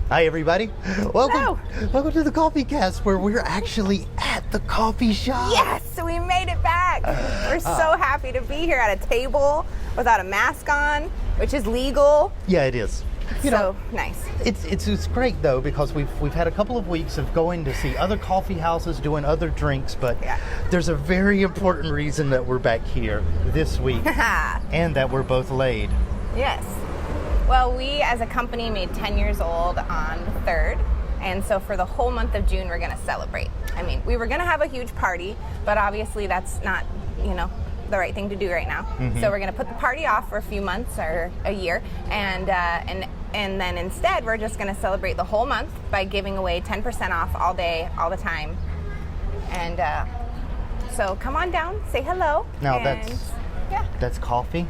Hi, everybody. Hello. Welcome to the Coffeecast, where we're actually at the coffee shop. Yes, we made it back. We're so happy to be here at a table without a mask on, which is legal. Yeah, it is. Nice. It's great though, because we've had a couple of weeks of going to see other coffee houses doing other drinks, but there's a very important reason that we're back here this week, and that we're both laid. Yes. Well, we as a company made 10 years old on the 3rd, and so for the whole month of June, we're going to celebrate. I mean, we were going to have a huge party, but obviously that's not, the right thing to do right now. Mm-hmm. So we're going to put the party off for a few months or a year, and then instead, we're just going to celebrate the whole month by giving away 10% off all day, all the time. And so come on down, say hello. Now that's coffee.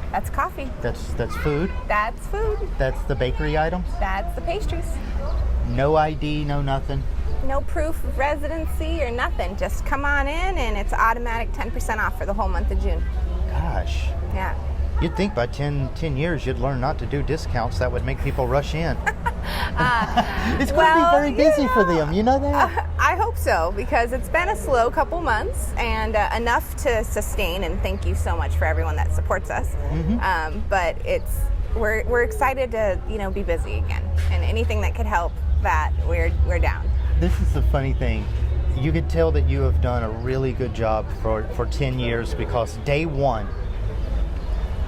That's coffee. That's food. That's food. That's the bakery items. That's the pastries. No ID, no nothing. No proof of residency or nothing. Just come on in and it's automatic 10% off for the whole month of June. Gosh. Yeah. You'd think by 10 years you'd learn not to do discounts. That would make people rush in. It's going to be very busy for them. You know that? I hope so, because it's been a slow couple months and enough to sustain. And thank you so much for everyone that supports us. Mm-hmm. But we're excited to be busy again, and anything that could help that we're down. This is the funny thing. You could tell that you have done a really good job for 10 years, because day one,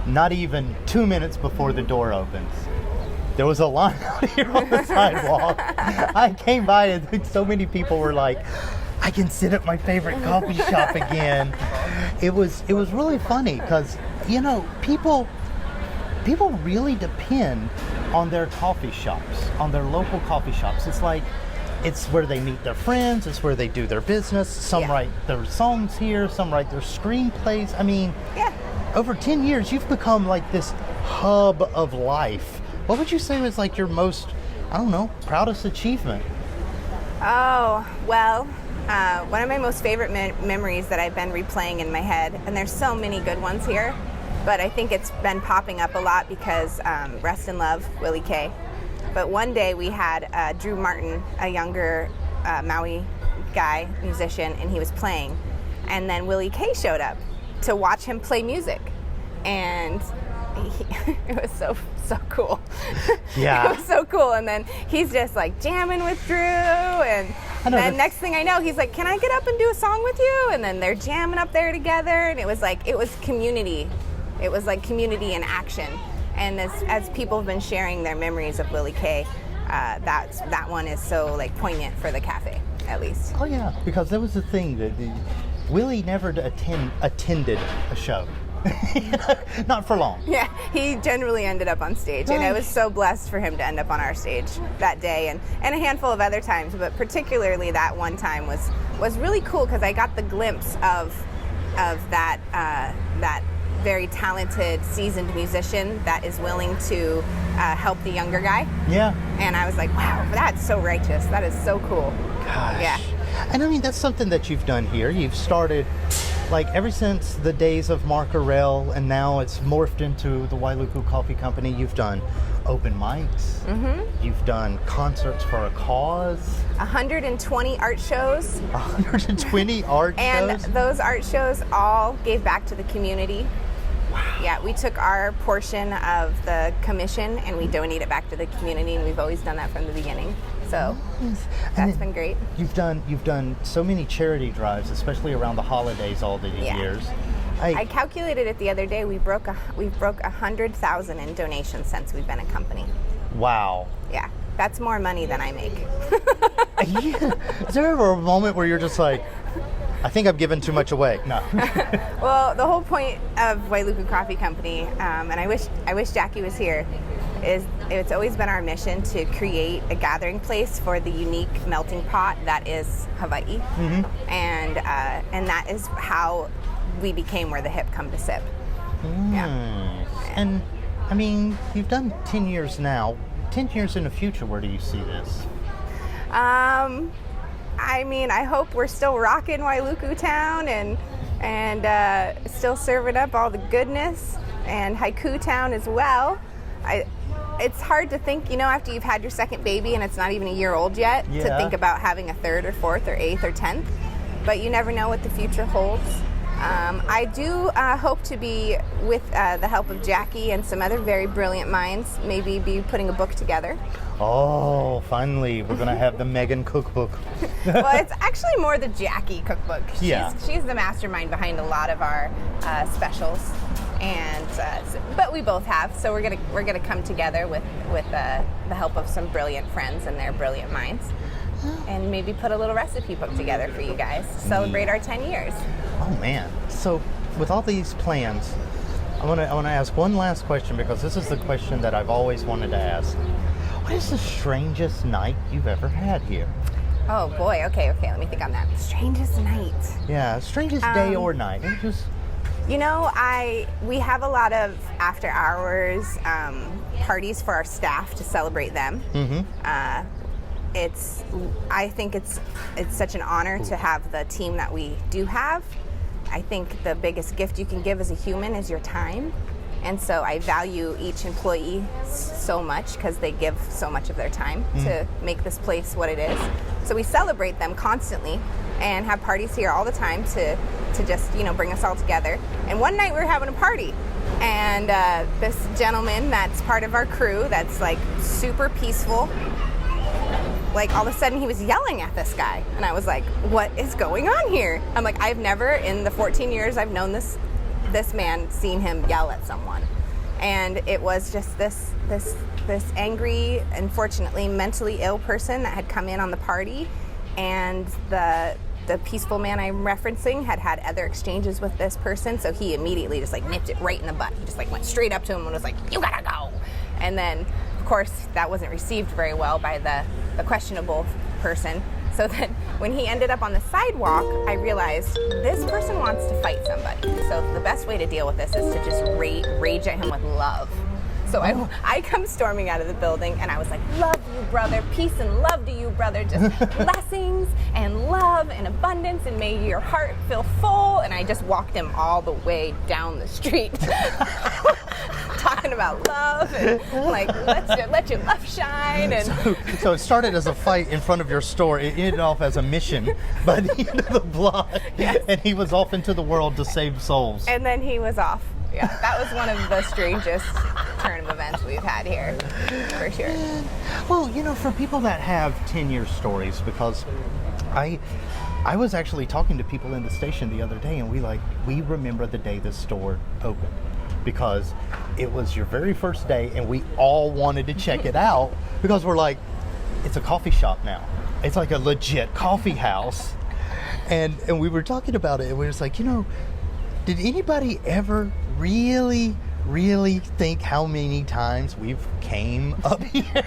not even 2 minutes before the door opens, there was a line out here on the sidewalk. I came by and so many people were like, I can sit at my favorite coffee shop again. It was really funny, because people really depend on their coffee shops, on their local coffee shops. It's where they meet their friends, it's where they do their business. Some write their songs here, some write their screenplays. I mean, over 10 years, you've become like this hub of life. What would you say was like your most, proudest achievement? Oh, well, one of my most favorite memories that I've been replaying in my head, and there's so many good ones here, but I think it's been popping up a lot because rest in love, Willie K. But one day we had Drew Martin, a younger Maui guy, musician, and he was playing. And then Willie K showed up to watch him play music. And it was so cool. Yeah. It was so cool. And then he's just like jamming with Drew. And then next thing I know, he's like, can I get up and do a song with you? And then they're jamming up there together. And it was community. It was like community in action. And as people have been sharing their memories of Willie K, that one is so like poignant for the cafe, at least. Oh yeah, because that was the thing that Willie never attended a show, not for long. Yeah, he generally ended up on stage, and I was so blessed for him to end up on our stage that day, and a handful of other times, but particularly that one time was really cool, because I got the glimpse of that very talented, seasoned musician that is willing to help the younger guy. Yeah. And I was like, wow, that's so righteous. That is so cool. Gosh. Yeah. And I mean, that's something that you've done here. You've started, like, ever since the days of Mark Arell, and now it's morphed into the Wailuku Coffee Company. You've done open mics. Mm-hmm. You've done concerts for a cause. 120 art shows. 120 art shows? And those art shows all gave back to the community. Wow. Yeah, we took our portion of the commission and we donate it back to the community, and we've always done that from the beginning. So that's been great. You've done so many charity drives, especially around the holidays all the years. I calculated it the other day. We've broke 100,000 in donations since we've been a company. Wow. Yeah, that's more money than I make. Yeah. Is there ever a moment where you're just like, I think I'm giving too much away? No. Well, the whole point of Wailuku Coffee Company, and I wish Jackie was here, is it's always been our mission to create a gathering place for the unique melting pot that is Hawaii. Mm-hmm. And that is how we became where the hip come to sip. Yeah. And I mean, you've done 10 years now. 10 years in the future, where do you see this? I mean, I hope we're still rocking Wailuku Town and still serving up all the goodness, and Haiku Town as well. it's hard to think, after you've had your second baby and it's not even a year old yet, to think about having a third or fourth or eighth or 10th. But you never know what the future holds. I do hope to be, with the help of Jackie and some other very brilliant minds, maybe be putting a book together. Oh, finally, we're going to have the Megan cookbook. Well, it's actually more the Jackie cookbook. She's the mastermind behind a lot of our specials, and but we both have. So we're gonna come together with the help of some brilliant friends and their brilliant minds, and maybe put a little recipe book together for you guys to celebrate our 10 years. Oh man! So with all these plans, I want to ask one last question, because this is the question that I've always wanted to ask. What is the strangest night you've ever had here? Oh boy, okay, let me think on that. Strangest night. Yeah, strangest day or night. It just... we have a lot of after hours parties for our staff to celebrate them. Mm-hmm. I think it's such an honor to have the team that we do have. I think the biggest gift you can give as a human is your time. And so I value each employee so much, because they give so much of their time to make this place what it is. So we celebrate them constantly and have parties here all the time to just, bring us all together. And one night we were having a party, and this gentleman that's part of our crew that's like super peaceful, like all of a sudden he was yelling at this guy. And I was like, what is going on here? I'm like, I've never in the 14 years I've known this man seen him yell at someone. And it was just this angry, unfortunately mentally ill person that had come in on the party, and the peaceful man I'm referencing had other exchanges with this person, so he immediately just like nipped it right in the butt. He just like went straight up to him and was like, you gotta go. And then of course that wasn't received very well by the questionable person. So then when he ended up on the sidewalk, I realized this person wants to fight somebody. So the best way to deal with this is to just rage at him with love. So I come storming out of the building, and I was like, love you, brother. Peace and love to you, brother. Just blessings and love and abundance, and may your heart feel full. And I just walked him all the way down the street. Talking about love and like let your love shine. And so it started as a fight in front of your store. It ended off as a mission by the end of the block. Yes. And he was off into the world to save souls. And then he was off. Yeah, that was one of the strangest turn of events we've had here, for sure. Well, for people that have 10-year stories, because I was actually talking to people in the station the other day, and we remember the day this store opened, because it was your very first day, and we all wanted to check it out, because we're like, it's a coffee shop now. It's like a legit coffee house. And we were talking about it, and we were just like, did anybody ever really think how many times we've came up here?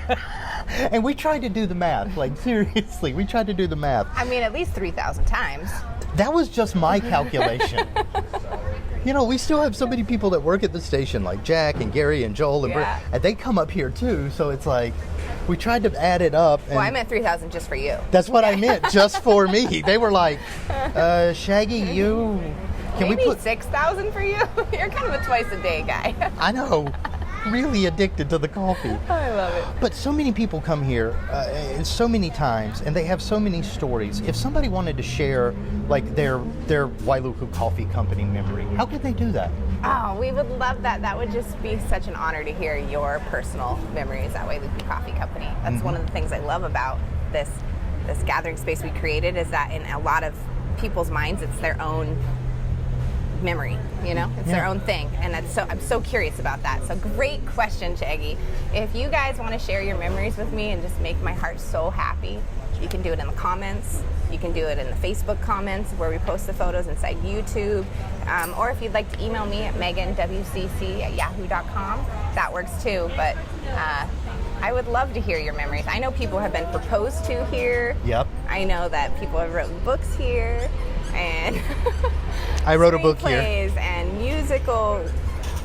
And we tried to do the math. Like, seriously, we tried to do the math. I mean, at least 3,000 times. That was just my calculation. We still have so many people that work at the station, like Jack and Gary and Joel and Britt, and they come up here too. So it's like, we tried to add it up. Well, I meant 3,000 just for you. That's what I meant, just for me. They were like, Shaggy, you... Maybe 6,000 for you? You're kind of a twice-a-day guy. I know. Really addicted to the coffee. I love it. But so many people come here so many times, and they have so many stories. If somebody wanted to share like their Wailuku Coffee Company memory, how could they do that? Oh, we would love that. That would just be such an honor to hear your personal memories at Wailuku Coffee Company. That's one of the things I love about this gathering space we created, is that in a lot of people's minds, it's their own memory, it's their own thing, and I'm so curious about that. So great question, Shaggy. If you guys want to share your memories with me and just make my heart so happy, you can do it in the comments. You can do it in the Facebook comments where we post the photos inside YouTube, or if you'd like to email me at meganwcc@yahoo.com, that works too. But I would love to hear your memories. I know people have been proposed to here. Yep. I know that people have written books here, and I wrote a book here. Screenplays and musicals.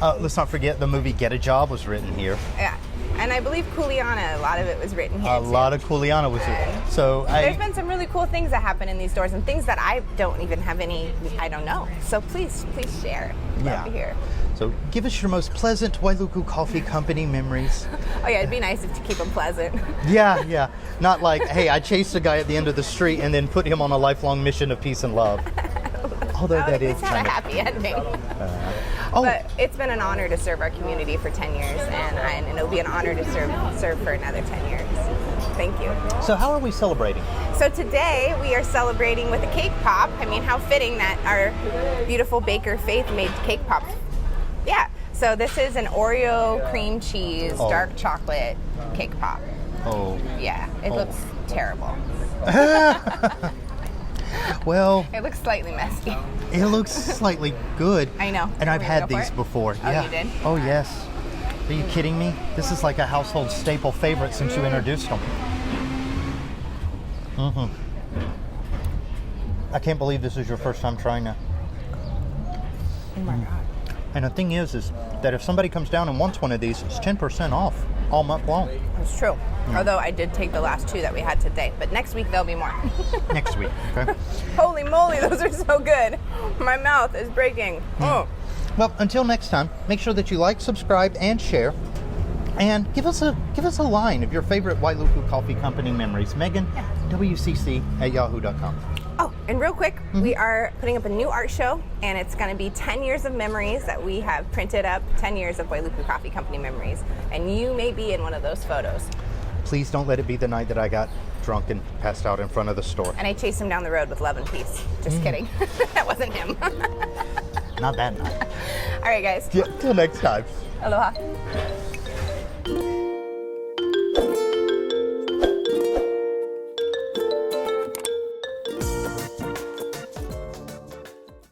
Let's not forget the movie Get a Job was written here. Yeah. And I believe Kuleana, a lot of it was written here. A lot of Kuleana was here. So there's been some really cool things that happen in these stores and things that I don't even have I don't know. So please share. Love to hear. So give us your most pleasant Wailuku Coffee Company memories. Oh yeah, it'd be nice to keep them pleasant. Yeah. Not like, hey, I chased a guy at the end of the street and then put him on a lifelong mission of peace and love. Although that is kind of a happy ending. But it's been an honor to serve our community for 10 years, and it'll be an honor to serve for another 10 years. Thank you. So how are we celebrating? So today we are celebrating with a cake pop. I mean, how fitting that our beautiful baker Faith made cake pops. Yeah. So this is an Oreo cream cheese dark chocolate cake pop. Oh. Yeah. It looks terrible. Well, it looks slightly messy. It looks slightly good. I know. And I've had these before. Oh, you did? Oh, yes. Are you kidding me? This is like a household staple favorite since you introduced them. I can't believe this is your first time trying that. Oh my God. And the thing is that if somebody comes down and wants one of these, it's 10% off all month long. It's true. Although I did take the last 2 that we had today, but next week there'll be more. Next week, okay? Holy moly, those are so good. My mouth is breaking. Oh. Well, until next time, make sure that you like, subscribe, and share. And give us a line of your favorite Wailuku Coffee Company memories. Megan, WCC@yahoo.com. Oh, and real quick, we are putting up a new art show, and it's going to be 10 years of memories that we have printed up, 10 years of Wailuku Coffee Company memories, and you may be in one of those photos. Please don't let it be the night that I got drunk and passed out in front of the store. And I chased him down the road with love and peace. Just kidding. That wasn't him. Not that night. All right, guys. Yeah, till next time. Aloha.